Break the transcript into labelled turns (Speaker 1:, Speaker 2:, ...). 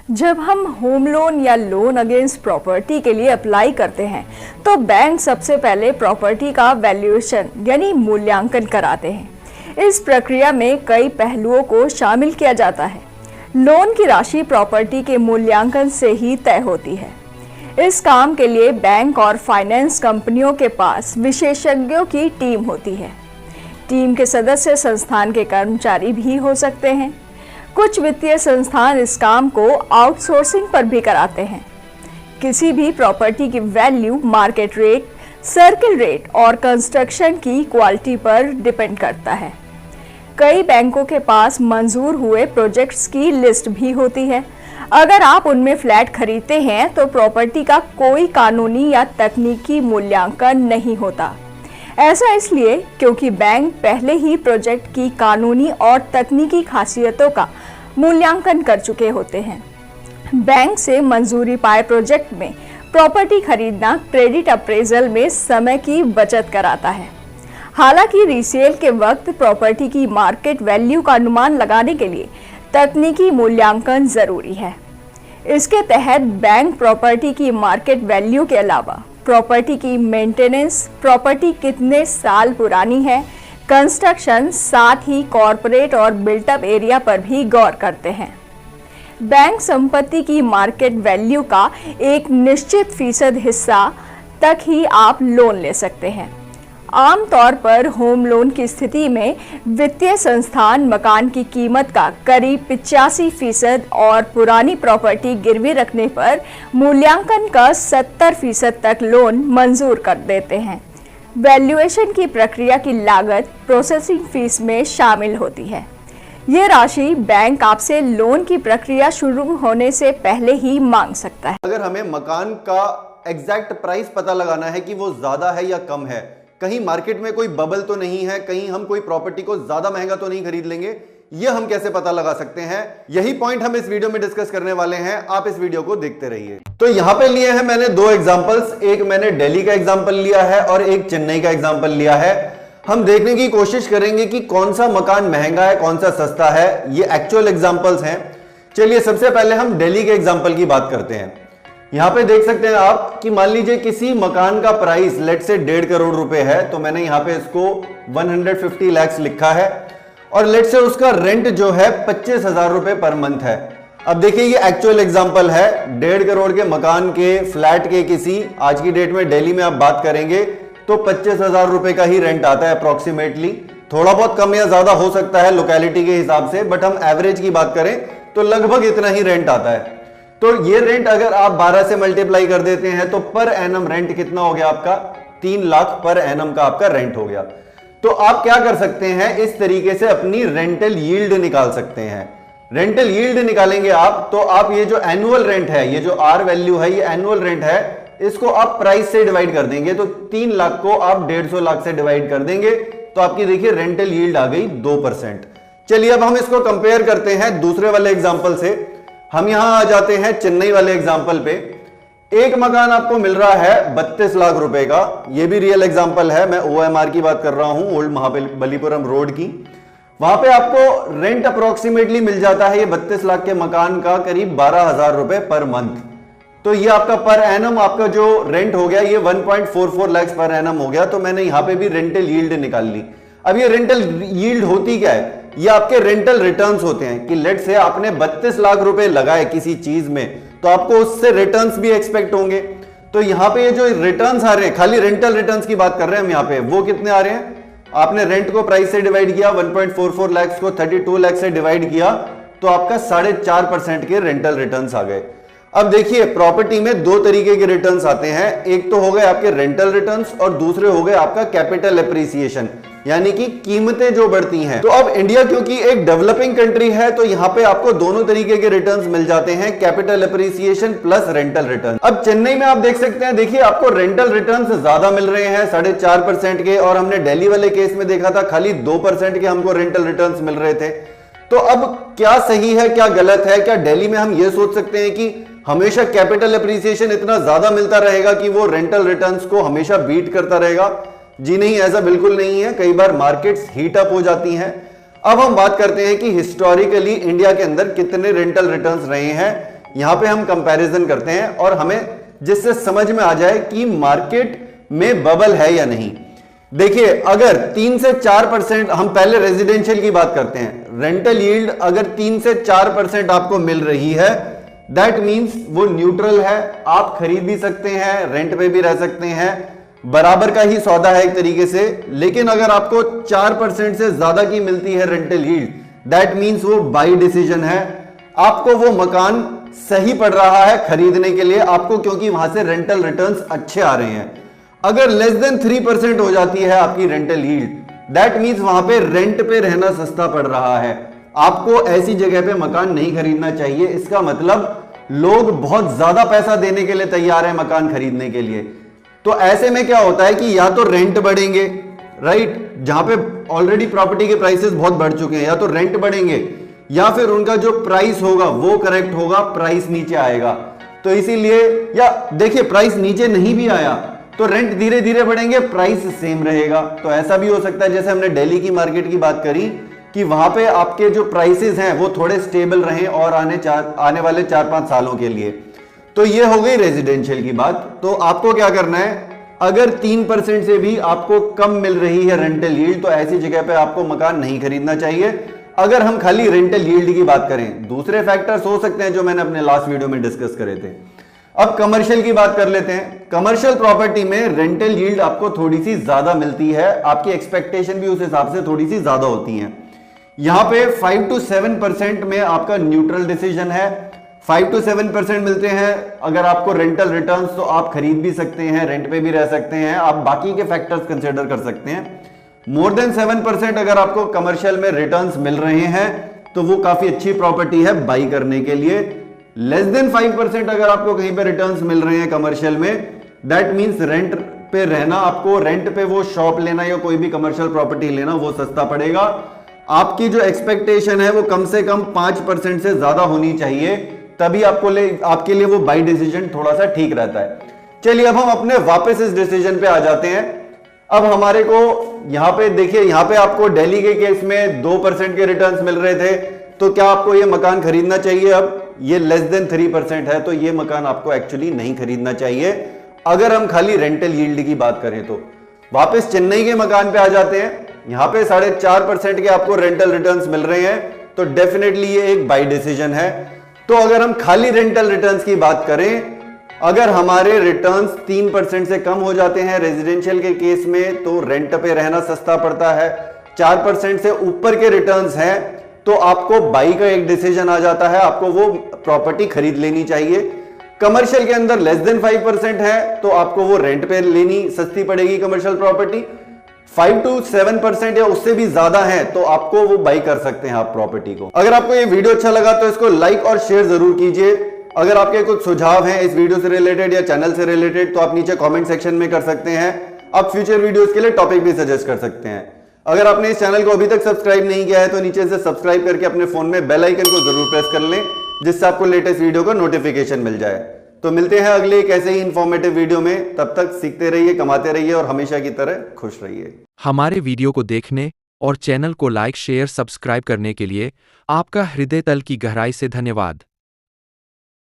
Speaker 1: जब हम home loan या लोन अगेंस्ट प्रॉपर्टी के लिए अप्लाई करते हैं तो बैंक सबसे पहले प्रॉपर्टी का वैल्यूएशन यानी मूल्यांकन कराते हैं। इस प्रक्रिया में कई पहलुओं को शामिल किया जाता है। लोन की राशि प्रॉपर्टी के मूल्यांकन से ही तय होती है। इस काम के लिए बैंक और फाइनेंस कंपनियों के पास विशेषज्ञों की टीम होती है। टीम के सदस्य संस्थान के कर्मचारी भी हो सकते हैं। कुछ वित्तीय संस्थान इस काम को आउटसोर्सिंग पर भी कराते हैं। किसी भी प्रॉपर्टी की value market rate, circle rate और कंस्ट्रक्शन की क्वालिटी पर डिपेंड करता है। कई बैंकों के पास मंजूर हुए प्रोजेक्ट्स की लिस्ट भी होती है। अगर आप उनमें फ्लैट खरीदते हैं तो प्रॉपर्टी का कोई कानूनी या तकनीकी मूल्यांकन नहीं होता। ऐसा इसलिए क्योंकि बैंक पहले ही प्रोजेक्ट की कानूनी और तकनीकी खासियतों का मूल्यांकन कर चुके होते हैं। बैंक से मंजूरी पाए प्रोजेक्ट में प्रॉपर्टी खरीदना क्रेडिट अप्रेजल में समय की बचत कराता है। हालांकि रीसेल के वक्त प्रॉपर्टी की मार्केट वैल्यू का अनुमान लगाने के लिए तकनीकी मूल्यांकन जरूरी है। इसके तहत बैंक प्रॉपर्टी की मार्केट वैल्यू के अलावा प्रॉपर्टी की मेंटेनेंस, प्रॉपर्टी कितने साल पुरानी है, कंस्ट्रक्शन, साथ ही कॉरपोरेट और बिल्टअप एरिया पर भी गौर करते हैं। बैंक संपत्ति की मार्केट वैल्यू का एक निश्चित फीसद हिस्सा तक ही आप लोन ले सकते हैं। आमतौर पर होम लोन की स्थिति में वित्तीय संस्थान मकान की कीमत का करीब 85% और पुरानी प्रॉपर्टी गिरवी रखने पर मूल्यांकन का 70% तक लोन मंजूर कर देते हैं। वैल्यूएशन की प्रक्रिया की लागत प्रोसेसिंग फीस में शामिल होती है। ये राशि बैंक आपसे लोन की प्रक्रिया शुरू होने से पहले ही मांग सकता है।
Speaker 2: अगर हमें मकान का एग्जैक्ट प्राइस पता लगाना है कि वो ज्यादा है या कम है, कहीं मार्केट में कोई बबल तो नहीं है, कहीं हम कोई प्रॉपर्टी को ज्यादा महंगा तो नहीं खरीद लेंगे, ये हम कैसे पता लगा सकते हैं? यही पॉइंट हम इस वीडियो में डिस्कस करने वाले हैं। आप इस वीडियो को देखते रहिए। तो यहां पे लिए हैं मैंने दो एग्जांपल्स, एक मैंने दिल्ली का एग्जांपल लिया है और एक चेन्नई का एग्जांपल लिया है। हम देखने की कोशिश करेंगे कि कौन सा मकान महंगा है, कौन सा सस्ता है। ये एक्चुअल एग्जांपल्स हैं। चलिए सबसे पहले हम दिल्ली के एग्जांपल की बात करते हैं। यहां पे देख सकते हैं आप कि मान लीजिए किसी मकान का प्राइस लेट से 1.5 करोड़ रुपए है, तो मैंने यहां पे इसको 150 लाख लिखा है और लेट से उसका रेंट जो है 25,000 रुपए पर मंथ है। अब देखिए ये एक्चुअल एग्जांपल है। 1.5 करोड़ के मकान के, फ्लैट के, किसी आज की डेट में दिल्ली में आप बात करेंगे तो 25,000 रुपए का ही रेंट आता है अप्रोक्सीमेटली। थोड़ा बहुत कम या ज्यादा हो सकता है लोकेलिटी के हिसाब से, बट हम एवरेज की बात करें तो लगभग इतना ही रेंट आता है। तो ये रेंट अगर आप 12 से मल्टीप्लाई कर देते हैं तो पर एनम रेंट कितना हो गया आपका? 3 लाख पर एनम का आपका रेंट हो गया। तो आप क्या कर सकते हैं, इस तरीके से अपनी रेंटल यील्ड निकाल सकते हैं। रेंटल यील्ड निकालेंगे आप तो आप ये जो एनुअल रेंट है, ये जो आर वैल्यू है, ये एनुअल रेंट है, इसको आप प्राइस से डिवाइड कर देंगे। तो 3 लाख को आप 150 लाख से डिवाइड कर देंगे तो आपकी देखिए रेंटल यील्ड आ गई 2%। चलिए अब हम इसको कंपेयर करते हैं दूसरे वाले एग्जांपल से। हम यहां आ जाते हैं चेन्नई वाले एग्जांपल पे। एक मकान आपको मिल रहा है 32 लाख रुपए का। ये भी रियल एग्जांपल है, मैं ओएमआर की बात कर रहा हूं, ओल्ड महाबलीपुरम रोड की। वहां पे आपको रेंट अप्रोक्सीमेटली मिल जाता है ये 32 लाख के मकान का करीब 12,000 रुपए पर मंथ। तो ये आपका पर एनम आपका जो रेंट हो गया ये 1.44 लाख पर एनम हो गया। तो मैंने यहां पे भी रेंटल यील्ड निकाल ली। अब ये रेंटल यील्ड होती क्या है? ये आपके रेंटल रिटर्न्स होते हैं कि लेट से आपने 32 लाख रुपए लगाए किसी चीज में तो आपको उससे रिटर्न्स भी एक्सपेक्ट होंगे। तो यहां पे ये जो रिटर्न्स आ रहे हैं, खाली रेंटल रिटर्न्स की बात कर रहे हैं हम यहां पे, वो कितने आ रहे हैं? आपने रेंट को प्राइस से डिवाइड किया, 1.44 लाख को 32 लाख से डिवाइड किया तो आपका 4.5% के रेंटल रिटर्न्स आ गए। अब देखिए प्रॉपर्टी में दो तरीके के रिटर्न्स आते हैं। एक तो हो गए आपके रेंटल रिटर्न्स और दूसरे हो गए आपका कैपिटल एप्रिसिएशन, यानी कि कीमतें जो बढ़ती हैं। तो अब इंडिया क्योंकि एक डेवलपिंग कंट्री है तो यहां पे आपको दोनों तरीके के रिटर्न्स मिल जाते हैं, capital appreciation plus rental return. अब चेन्नई में आप देख सकते हैं, देखिए आपको रेंटल रिटर्न्स ज्यादा मिल रहे हैं 4.5% के, और हमने दिल्ली वाले केस में देखा था खाली 2% के हमको रेंटल रिटर्न्स मिल रहे थे। तो अब क्या सही है क्या गलत है? क्या दिल्ली में हम ये सोच सकते हैं कि हमेशा कैपिटल एप्रिसिएशन इतना ज्यादा मिलता रहेगा कि वो रेंटल रिटर्न्स को हमेशा बीट करता रहेगा? जी नहीं, ऐसा बिल्कुल नहीं है। कई बार मार्केट्स हीट अप हो जाती हैं। अब हम बात करते हैं कि हिस्टोरिकली इंडिया के अंदर कितने रेंटल रिटर्न्स रहे हैं। यहां पे हम कंपैरिजन करते हैं और हमें जिससे समझ में आ जाए कि मार्केट में बबल है या नहीं। देखिए, अगर 3 से 4% हम पहले रेजिडेंशियल की बात करते हैं, रेंटल यील्ड अगर 3 से 4% आपको मिल रही है, दैट मींस वो न्यूट्रल है, आप खरीद भी सकते हैं, रेंट पे भी रह सकते हैं, बराबर का ही सौदा है एक तरीके से। लेकिन अगर आपको 4% से ज्यादा की मिलती है रेंटल यील्ड, दैट मींस वो बाई डिसीजन है, आपको वो मकान सही पड़ रहा है खरीदने के लिए आपको, क्योंकि वहां से रेंटल रिटर्न्स अच्छे आ रहे हैं। अगर लेस देन 3% हो जाती है आपकी रेंटल यील्ड, दैट मींस वहां पे रेंट पे रहना सस्ता पड़ रहा है, आपको ऐसी जगह पे मकान नहीं खरीदना चाहिए। इसका मतलब लोग बहुत ज्यादा पैसा देने के लिए तैयार है मकान खरीदने के लिए। तो ऐसे में क्या होता है कि या तो रेंट बढ़ेंगे, राइट, जहां पे ऑलरेडी प्रॉपर्टी के प्राइसेस बहुत बढ़ चुके हैं, या तो रेंट बढ़ेंगे या फिर उनका जो प्राइस होगा वो करेक्ट होगा, प्राइस नीचे आएगा। तो इसीलिए, या देखिए प्राइस नीचे नहीं भी आया तो रेंट धीरे धीरे बढ़ेंगे, प्राइस सेम रहेगा। तो ऐसा भी हो सकता है, जैसे हमने दिल्ली की मार्केट की बात करी कि वहां पे आपके जो प्राइसेस हैं वो थोड़े स्टेबल रहें और आने वाले 4-5 सालों के लिए। तो ये हो गई रेजिडेंशियल की बात। तो आपको क्या करना है, अगर 3% से भी आपको कम मिल रही है रेंटल यील्ड, तो ऐसी जगह पे आपको मकान नहीं खरीदना चाहिए। अगर हम खाली रेंटल यील्ड की बात करें, दूसरे फैक्टर्स हो सकते हैं जो मैंने अपने लास्ट वीडियो में डिस्कस करे थे। अब कमर्शियल की बात कर लेते हैं। कमर्शियल प्रॉपर्टी में रेंटल यील्ड आपको थोड़ी सी ज्यादा मिलती है, आपकी एक्सपेक्टेशन भी उस हिसाब से थोड़ी सी ज्यादा होती है। यहां पे 5 to 7% में आपका न्यूट्रल डिसीजन है, 5 to 7% मिलते हैं। अगर आपको रेंटल रिटर्न्स, तो आप खरीद भी सकते हैं, रेंट पे भी रह सकते हैं, आप बाकी के फैक्टर्स कंसिडर कर सकते हैं। मोर देन 7% अगर आपको कमर्शियल में रिटर्न्स मिल रहे हैं तो वो काफी अच्छी प्रॉपर्टी है बाई करने के लिए। लेस देन 5% अगर आपको कहीं पे रिटर्न्स मिल रहे हैं कमर्शियल में, दैट मींस रेंट पे रहना, आपको रेंट पे वो शॉप लेना या कोई भी कमर्शियल प्रॉपर्टी लेना वो सस्ता पड़ेगा। आपकी जो एक्सपेक्टेशन है वो कम से कम 5% से ज्यादा होनी चाहिए, तभी आपके लिए वो बाई डिसीजन थोड़ा सा ठीक रहता है। चलिए अब हम अपने वापस इस डिसीजन पे आ जाते हैं। अब हमारे को यहां पे देखिए, यहां पे आपको दिल्ली के केस में 2% के रिटर्न्स मिल रहे थे, तो क्या आपको ये मकान खरीदना चाहिए? अब ये लेस देन 3% है, तो ये मकान आपको एक्चुअली नहीं खरीदना चाहिए अगर हम खाली रेंटल यील्ड की बात करें। तो वापस चेन्नई के मकान पे आ जाते हैं। यहां पे 4.5% के आपको रेंटल रिटर्न्स मिल रहे हैं, तो डेफिनेटली ये एक बाई डिसीजन है। तो अगर हम खाली रेंटल रिटर्न्स की बात करें, अगर हमारे रिटर्न्स 3% से कम हो जाते हैं रेजिडेंशियल के केस में, तो रेंट पे रहना सस्ता पड़ता है। 4% से ऊपर के रिटर्न्स हैं तो आपको बाई का एक डिसीजन आ जाता है, आपको वो प्रॉपर्टी खरीद लेनी चाहिए। कमर्शियल के अंदर लेस देन 5% है तो आपको वो रेंट पे लेनी सस्ती पड़ेगी कमर्शियल प्रॉपर्टी। 5 to 7% या उससे भी ज्यादा है तो आपको वो बाई कर सकते हैं आप प्रॉपर्टी को। अगर आपको ये वीडियो अच्छा लगा तो इसको लाइक और शेयर जरूर कीजिए। अगर आपके कुछ सुझाव हैं इस वीडियो से रिलेटेड या चैनल से रिलेटेड, तो आप नीचे कमेंट सेक्शन में कर सकते हैं। आप फ्यूचर वीडियोस के लिए टॉपिक भी सजेस्ट कर सकते हैं। अगर आपने इस चैनल को अभी तक सब्सक्राइब नहीं किया है तो नीचे से सब्सक्राइब करके अपने फोन में बेल आइकन को जरूर प्रेस कर लें, जिससे आपको लेटेस्ट वीडियो का नोटिफिकेशन मिल जाए। तो मिलते हैं अगले एक ऐसे ही इंफॉर्मेटिव वीडियो में। तब तक सीखते रहिए, कमाते रहिए और हमेशा की तरह खुश रहिए।
Speaker 3: हमारे वीडियो को देखने और चैनल को लाइक शेयर सब्सक्राइब करने के लिए आपका हृदय तल की गहराई से धन्यवाद।